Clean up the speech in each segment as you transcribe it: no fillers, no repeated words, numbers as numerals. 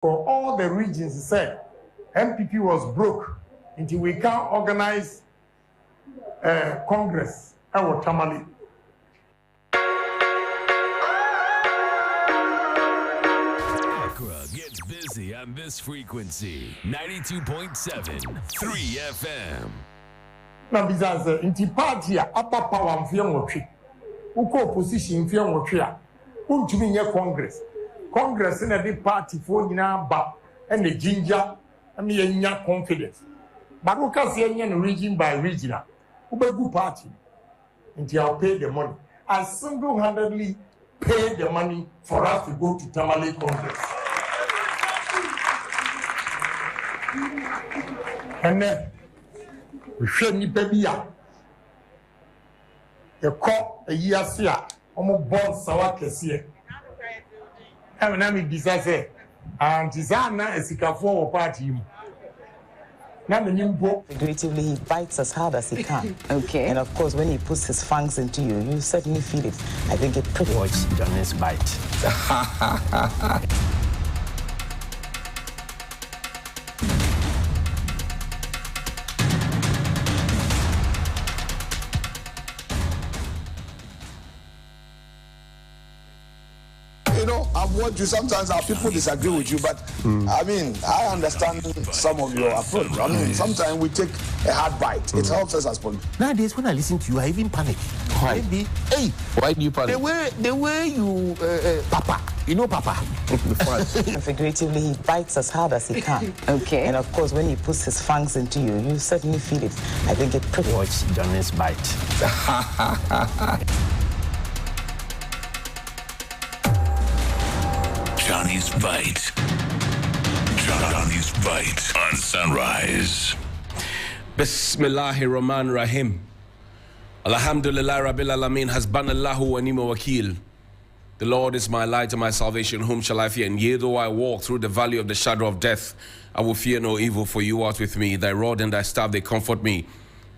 for all the regions. He said MPP was broke until we can't organize Congress. Our Tamale. Gets busy on this frequency, 92.7, 3 FM. Now, because inti party upper power mfia nwotwe. Uko opposition mfia nwotwe a. Untumi nye Congress. Congress na the party for nyina ba and the ginger and the nya confidence. But we can see any region by region. Ubegu party. Until I'll pay the money. I single-handedly pay the money for us to go to Tamale Congress. And then we should need baby. The court a year see almost born sawa kesiye. I'm not say and Tizana is a for party. Figuratively, he bites as hard as he can. Okay. And of course, when he puts his fangs into you, you certainly feel it. I think it pretty watch Johnny's bite. I've watched you. Sometimes our people disagree with you, but I mean, I understand some of your approach. I mean, sometimes we take a hard bite. It helps us as politicians. Nowadays, when I listen to you, I even panic. Why? Hey, Why do you panic? The way you, Papa, you know Papa. Figuratively, he bites as hard as he can. Okay. And of course, when he puts his fangs into you, you certainly feel it. I think it pretty watch Johnny's bite. Johnny's Bite. Johnny's Bite on Sunrise. Bismillahirrahmanirrahim. Alhamdulillah Rabbil Alameen, Hasbanallahu wa ni'mal wakil. The Lord is my light and my salvation, whom shall I fear? And yea, though I walk through the valley of the shadow of death, I will fear no evil, for you art with me. Thy rod and thy staff, they comfort me.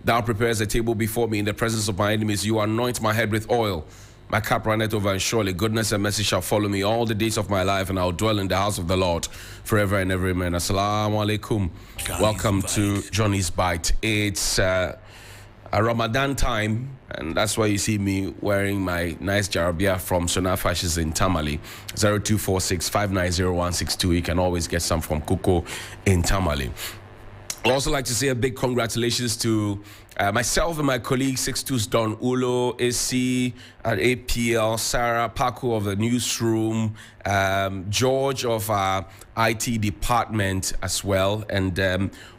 Thou prepares a table before me in the presence of my enemies. You anoint my head with oil. My cup runneth over, and surely goodness and mercy shall follow me all the days of my life, and I'll dwell in the house of the Lord forever and ever. Amen. Assalamu alaikum. Welcome to Johnny's Bite. It's a Ramadan time, and that's why you see me wearing my nice jarabia from Sona Fashions in Tamale. 0246-590-162. You can always get some from Kuko in Tamale. I'd also like to say a big congratulations to myself and my colleagues, 62's Don Ulo, AC at APL, Sarah Paco of the newsroom, George of our IT department as well, and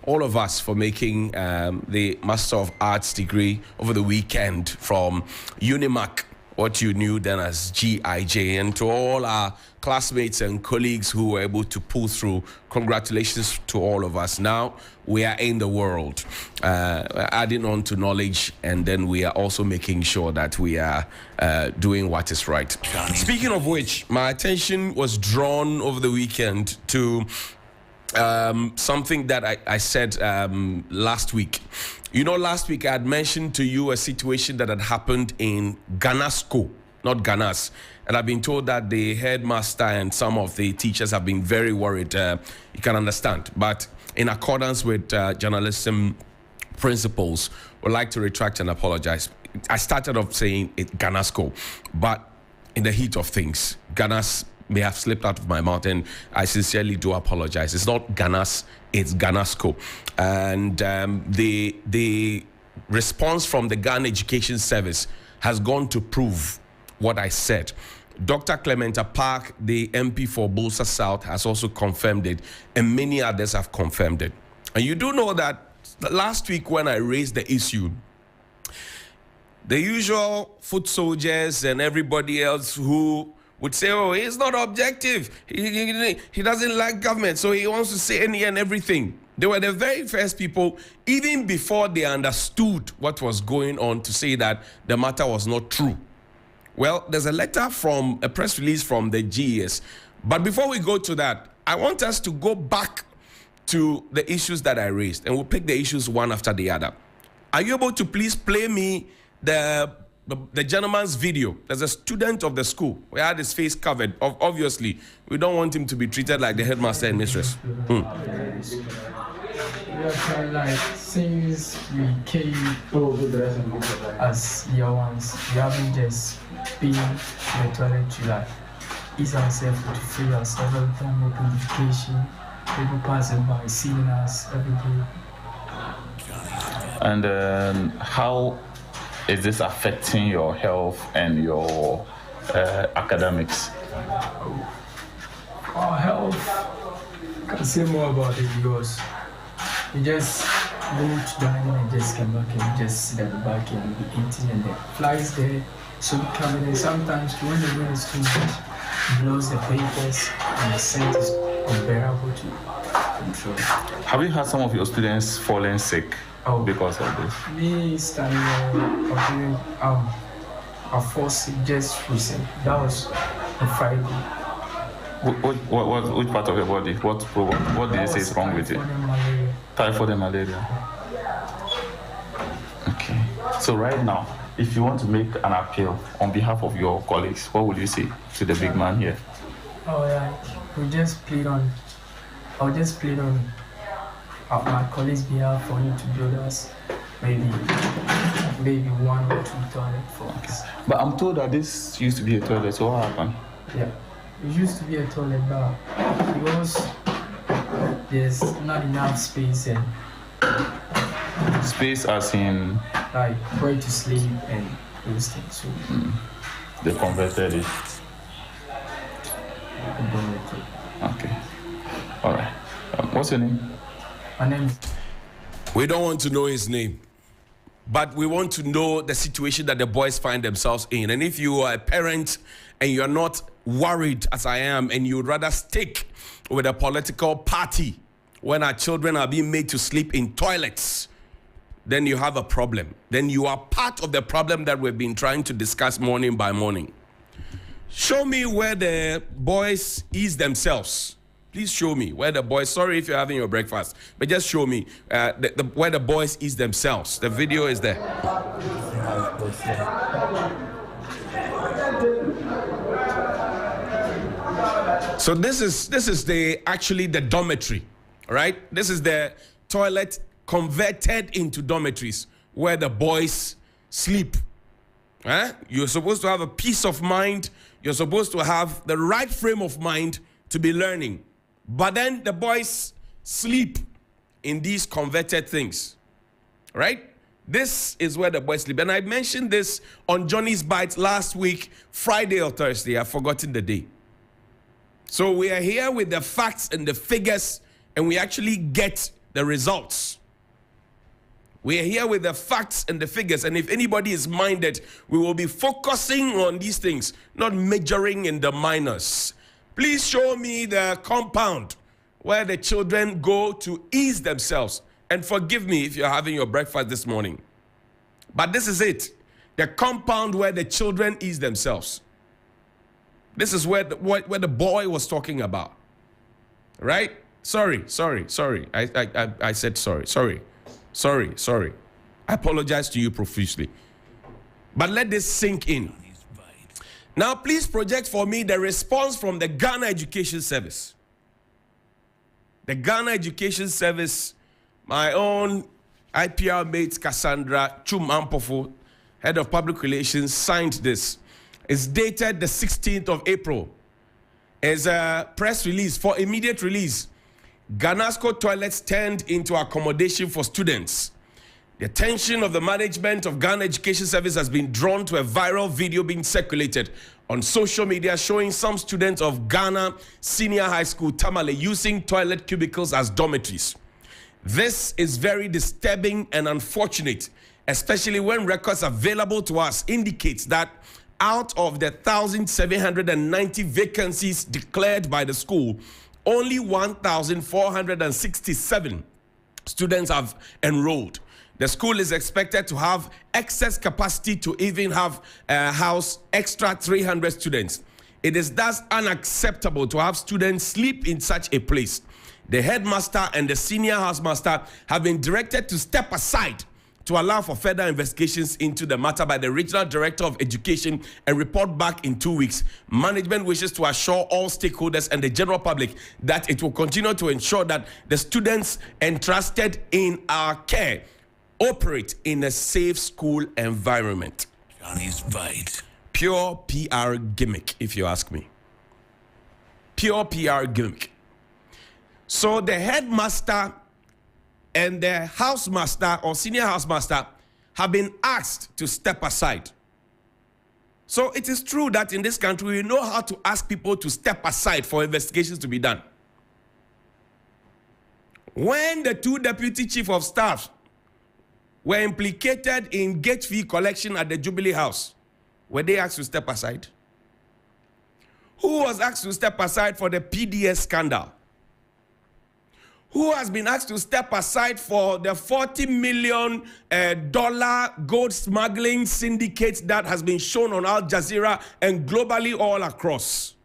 all of us for making the Master of Arts degree over the weekend from Unimac, what you knew then as GIJ, and to all our classmates and colleagues who were able to pull through. Congratulations to all of us. Now we are in the world, adding on to knowledge, and then we are also making sure that we are doing what is right. Speaking of which, my attention was drawn over the weekend to something that I said last week. You know, last week I had mentioned to you a situation that had happened in Ganasco, not Ganas. And I've been told that the headmaster and some of the teachers have been very worried. You can understand. But in accordance with journalism principles, would like to retract and apologize. I started off saying it Ganasco, but in the heat of things, Ganas may have slipped out of my mouth, and I sincerely do apologize. It's not Ganas, it's Ganasco. And the response from the Ghana Education Service has gone to prove what I said. Dr. Clementa Park, the MP for Bolsa South, has also confirmed it, and many others have confirmed it. And you do know that last week when I raised the issue, the usual foot soldiers and everybody else who would say, oh, he's not objective, he doesn't like government, so he wants to say any and everything. They were the very first people, even before they understood what was going on, to say that the matter was not true. Well, there's a letter from a press release from the GES. But before we go to that, I want us to go back to the issues that I raised, and we'll pick the issues one after the other. Are you able to please play me the the gentleman's video. There's a student of the school. We had his face covered. Obviously, we don't want him to be treated like the headmaster and mistress. We are trying, like, since we came as year ones, we haven't just been in the toilet to, like, ease ourselves, to free ourselves every time, open notification, people passing by, seeing us every day. And how is this affecting your health and your academics? Our health, I can say more about it because you just go to dining and just come back and just sit at the back and be eating, and the flies there, so we come in. And sometimes when the rain is too much, it blows the papers and the scent is unbearable to control. Have you had some of your students falling sick because of this? Me standing I forced it just recently. That was on Friday. Which part of your body? What did you say is wrong with it? Typhoid and malaria. Okay. So right now, if you want to make an appeal on behalf of your colleagues, what would you say to the big man here? Oh yeah, I'll just plead on my colleagues' behalf for him to build us maybe 1 or 2 toilets for us. But I'm told that this used to be a toilet, so what happened? Yeah, it used to be a toilet, but because there's not enough space and Space as in? Like where to sleep and those things. So they converted it. Okay. All right. What's your name? My name. We don't want to know his name, but we want to know the situation that the boys find themselves in. And if you are a parent and you're not worried as I am, and you would rather stick with a political party when our children are being made to sleep in toilets, then you have a problem. Then you are part of the problem that we've been trying to discuss morning by morning. Show me where the boys ease themselves. Please show me where the boys, sorry if you're having your breakfast, but just show me where the boys ease themselves. The video is there. So this is actually the dormitory, right? This is the toilet converted into dormitories where the boys sleep. You're supposed to have a peace of mind. You're supposed to have the right frame of mind to be learning. But then the boys sleep in these converted things, right? This is where the boys sleep. And I mentioned this on Johnny's Bites last week, Friday or Thursday. I've forgotten the day. So we are here with the facts and the figures, and we actually get the results. We are here with the facts and the figures, and if anybody is minded, we will be focusing on these things, not majoring in the minors. Please show me the compound where the children go to ease themselves. And forgive me if you're having your breakfast this morning. But this is it. The compound where the children ease themselves. This is where the boy was talking about. Right? Sorry. I said sorry. Sorry. I apologize to you profusely. But let this sink in. Now, please project for me the response from the Ghana Education Service. The Ghana Education Service, my own IPR mate Cassandra Chum-Ampofo, head of public relations, signed this. It's dated the 16th of April. It's a press release for immediate release. Ghanasco toilets turned into accommodation for students. The attention of the management of Ghana Education Service has been drawn to a viral video being circulated on social media showing some students of Ghana Senior High School, Tamale, using toilet cubicles as dormitories. This is very disturbing and unfortunate, especially when records available to us indicate that out of the 1,790 vacancies declared by the school, only 1,467 students have enrolled. The school is expected to have excess capacity to even have house extra 300 students. It is thus unacceptable to have students sleep in such a place. The headmaster and the senior housemaster have been directed to step aside to allow for further investigations into the matter by the Regional Director of Education and report back in 2 weeks. Management wishes to assure all stakeholders and the general public that it will continue to ensure that the students entrusted in our care operate in a safe school environment. Johnny's Bite. Pure PR gimmick, if you ask me. Pure PR gimmick. So the headmaster and the housemaster or senior housemaster have been asked to step aside. So it is true that in this country, we know how to ask people to step aside for investigations to be done. When the 2 deputy chief of staff were implicated in gate fee collection at the Jubilee House, were they asked to step aside? Who was asked to step aside for the PDS scandal? Who has been asked to step aside for the $40 million gold smuggling syndicate that has been shown on Al Jazeera and globally all across?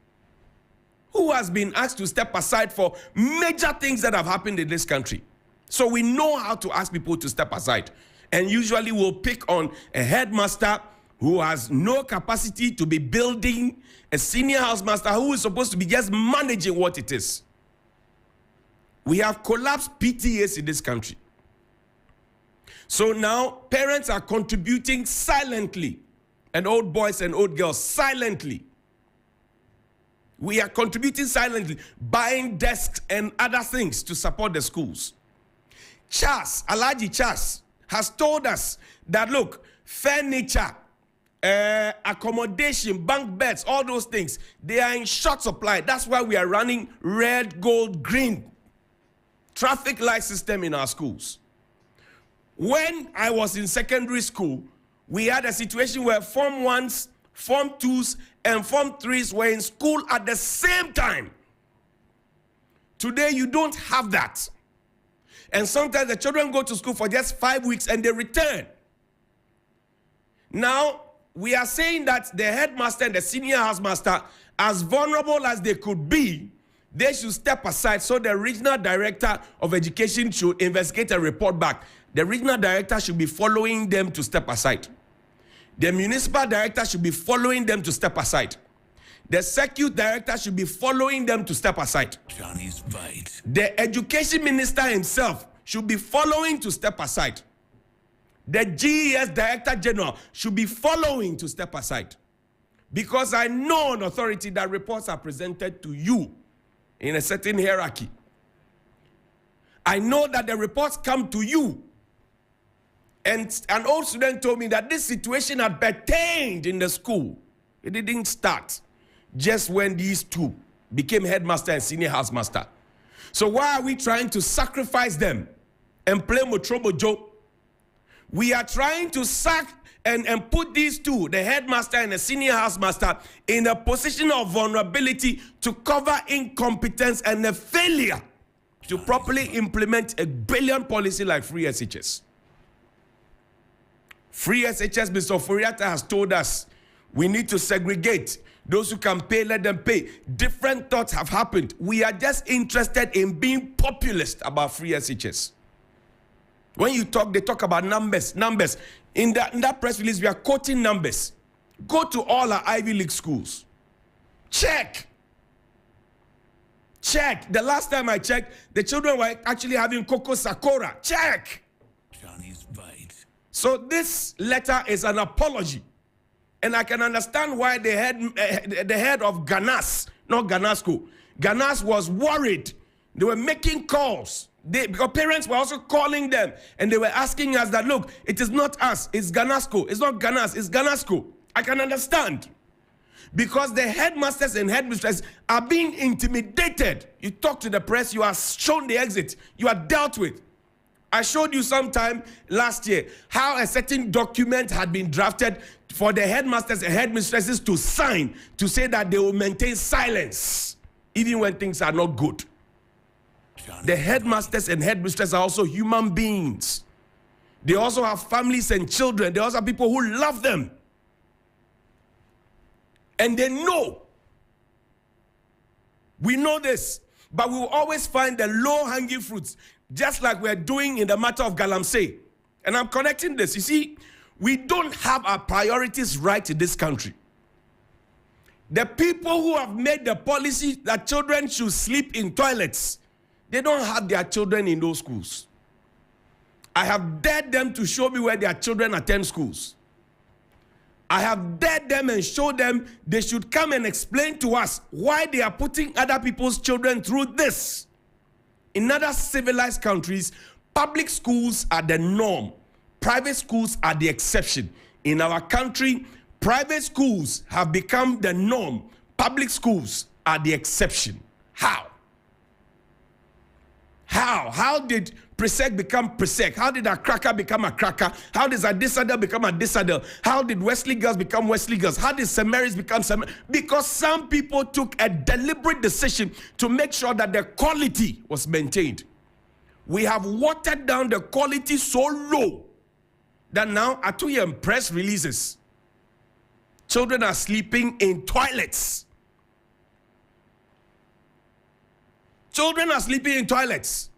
Who has been asked to step aside for major things that have happened in this country? So we know how to ask people to step aside. And usually we'll pick on a headmaster who has no capacity to be building, a senior housemaster who is supposed to be just managing what it is. We have collapsed PTAs in this country. So now parents are contributing silently, and old boys and old girls silently. We are contributing silently, buying desks and other things to support the schools. Alhaji Charles has told us that, look, furniture, accommodation, bank beds, all those things, they are in short supply. That's why we are running red, gold, green traffic light system in our schools. When I was in secondary school, we had a situation where Form 1s, Form 2s, and Form 3s were in school at the same time. Today, you don't have that. And sometimes the children go to school for just 5 weeks and they return. Now, we are saying that the headmaster and the senior housemaster, as vulnerable as they could be, they should step aside so the regional director of education should investigate and report back. The regional director should be following them to step aside. The municipal director should be following them to step aside. The circuit director should be following them to step aside. Johnny's Bite. The education minister himself should be following to step aside. The GES director general should be following to step aside. Because I know on authority that reports are presented to you in a certain hierarchy. I know that the reports come to you. And an old student told me that this situation had pertained in the school. It didn't start just when these two became headmaster and senior housemaster. So why are we trying to sacrifice them and play Motrobo Joe? We are trying to sack and put these two, the headmaster and the senior housemaster, in a position of vulnerability to cover incompetence and a failure to properly implement a brilliant policy like free SHS. Free SHS, Mr. Furiata has told us we need to segregate. Those who can pay, let them pay. Different thoughts have happened. We are just interested in being populist about free SHS. When you talk, they talk about numbers. In that press release, we are quoting numbers. Go to all our Ivy League schools. Check. The last time I checked, the children were actually having Coco Sakura. Check. Johnny's Bite. So this letter is an apology. And I can understand why the head of Ganas, not Ganasco, Ganas was worried. They were making calls. Because parents were also calling them. And they were asking us that, look, it is not us, it's Ganasco. It's not Ganas, it's Ganasco. I can understand. Because the headmasters and headmistresses are being intimidated. You talk to the press, you are shown the exit. You are dealt with. I showed you sometime last year how a certain document had been drafted for the headmasters and headmistresses to sign to say that they will maintain silence even when things are not good. The headmasters and headmistresses are also human beings. They also have families and children. They also have people who love them. And they know. We know this. But we will always find the low-hanging fruits, just like we're doing in the matter of Galamsey. And I'm connecting this. You see, we don't have our priorities right in this country. The people who have made the policy that children should sleep in toilets, they don't have their children in those schools. I have dared them to show me where their children attend schools. I have dared them and showed them they should come and explain to us why they are putting other people's children through this. In other civilized countries, public schools are the norm. Private schools are the exception. In our country, private schools have become the norm. Public schools are the exception. How? How did Presec become Presec? How did a cracker become a cracker? How did Adisadel become a Adisadel? How did Wesley Girls become Wesley Girls? How did St. Mary's become St. Mary's? Because some people took a deliberate decision to make sure that the quality was maintained. We have watered down the quality so low that now, at 2 year press releases, children are sleeping in toilets. Children are sleeping in toilets.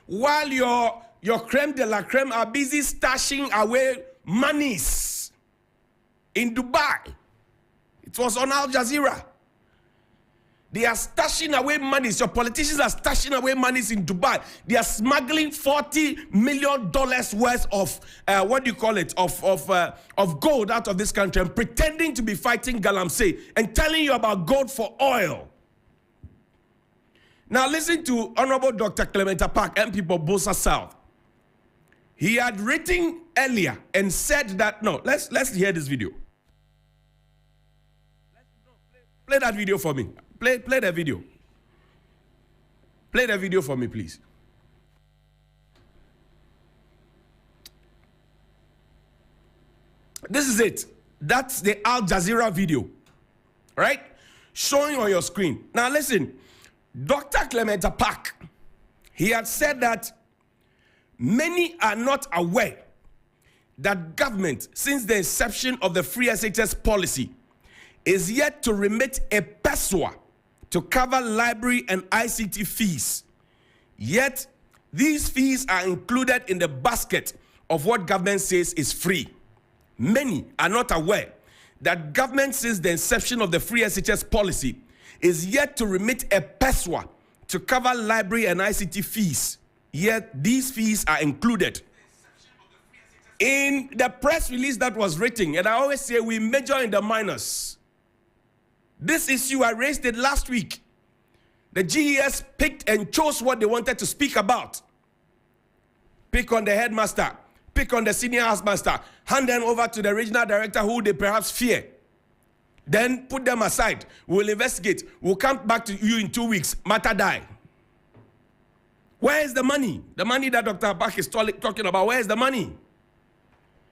While your creme de la creme are busy stashing away monies in Dubai. It was on Al Jazeera. They are stashing away monies. Your politicians are stashing away monies in Dubai. They are smuggling $40 million worth of gold out of this country and pretending to be fighting Galamsey and telling you about gold for oil. Now listen to Honorable Dr. Clement Apaak, MP for Bosa South. He had written earlier and said that, no, let's hear this video. Play that video for me. Play the video. Play the video for me, please. This is it. That's the Al Jazeera video, right? Showing on your screen. Now listen, Dr. Clement Apaak, he had said that many are not aware that government, since the inception of the free SHS policy, is yet to remit a pesewa to cover library and ICT fees. Yet, these fees are included in the basket of what government says is free. Many are not aware that government, since the inception of the free SHS policy, is yet to remit a pesewa to cover library and ICT fees. Yet, these fees are included. In the press release that was written, and I always say we major in the minors. This issue, I raised it last week. The GES picked and chose what they wanted to speak about. Pick on the headmaster, pick on the senior housemaster, hand them over to the regional director who they perhaps fear. Then put them aside. We'll investigate. We'll come back to you in 2 weeks. Matter die. Where is the money? The money that Dr. Apaak is talking about, where is the money?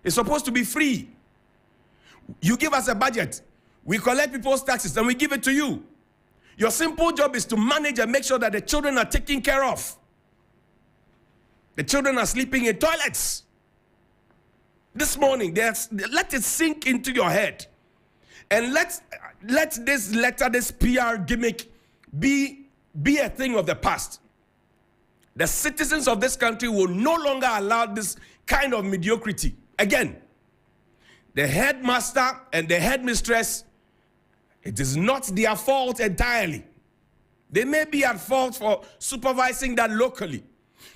It's supposed to be free. You give us a budget. We collect people's taxes and we give it to you. Your simple job is to manage and make sure that the children are taken care of. The children are sleeping in toilets. This morning, let it sink into your head. And let this letter, this PR gimmick, be a thing of the past. The citizens of this country will no longer allow this kind of mediocrity. Again, the headmaster and the headmistress, it is not their fault entirely. They may be at fault for supervising that locally.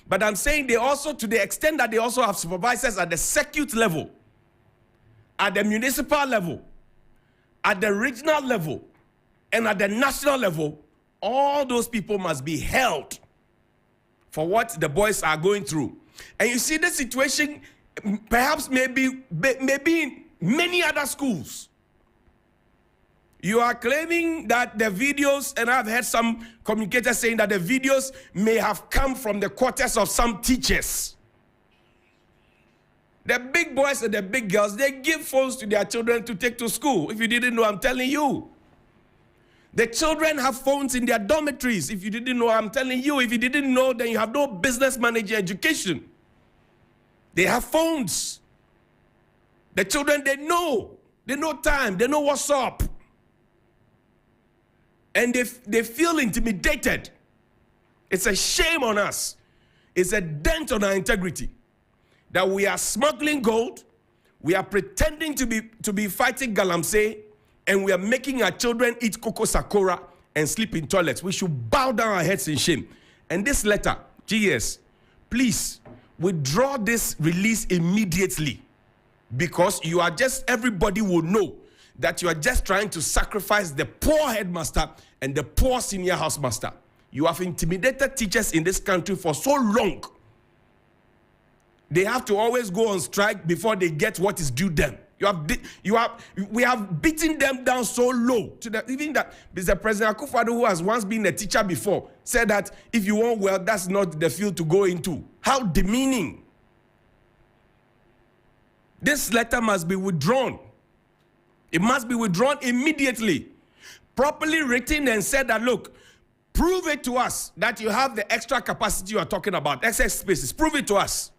But I'm saying they also, to the extent that they also have supervisors at the circuit level, at the municipal level, at the regional level, and at the national level, all those people must be held for what the boys are going through. And you see, this situation perhaps maybe in many other schools. You are claiming that the videos, and I've heard some communicators saying that the videos may have come from the quarters of some teachers. The big boys and the big girls, they give phones to their children to take to school. If you didn't know, I'm telling you. The children have phones in their dormitories. If you didn't know, I'm telling you. If you didn't know, then you have no business manager education. They have phones. The children, they know. They know time. They know what's up. And they feel intimidated. It's a shame on us. It's a dent on our integrity. that we are smuggling gold, we are pretending to be fighting Galamsey, and we are making our children eat Coco Sakura and sleep in toilets. We should bow down our heads in shame. And this letter, GS, please withdraw this release immediately, because you are just, everybody will know that you are just trying to sacrifice the poor headmaster and the poor senior housemaster. You have intimidated teachers in this country for so long. They have to always go on strike before they get what is due them. We have beaten them down so low to the even that Mr. President Akufo-Addo, who has once been a teacher before, said that if you want well, that's not the field to go into. How demeaning. This letter must be withdrawn. It must be withdrawn immediately. Properly written and said that, look, prove it to us that you have the extra capacity you are talking about, excess spaces. Prove it to us.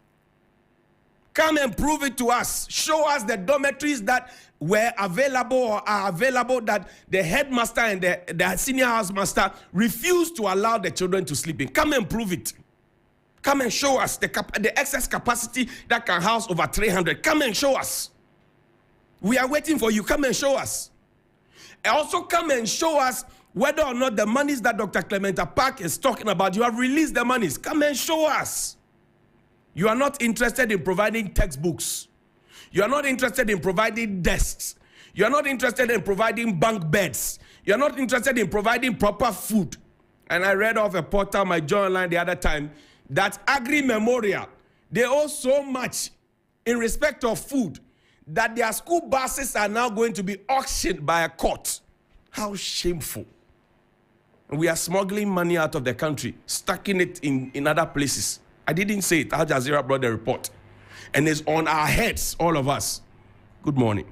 Come and prove it to us. Show us the dormitories that were available or are available that the headmaster and the senior housemaster refused to allow the children to sleep in. Come and prove it. Come and show us the excess capacity that can house over 300. Come and show us. We are waiting for you. Come and show us. And also come and show us whether or not the monies that Dr. Clementa Park is talking about, you have released the monies. Come and show us. You are not interested in providing textbooks. You are not interested in providing desks. You are not interested in providing bunk beds. You are not interested in providing proper food. And I read off a portal, my journal line the other time, that Agri Memorial, they owe so much in respect of food that their school buses are now going to be auctioned by a court. How shameful. And we are smuggling money out of the country, stacking it in other places. I didn't say it. Al Jazeera brought the report. And it's on our heads, all of us. Good morning.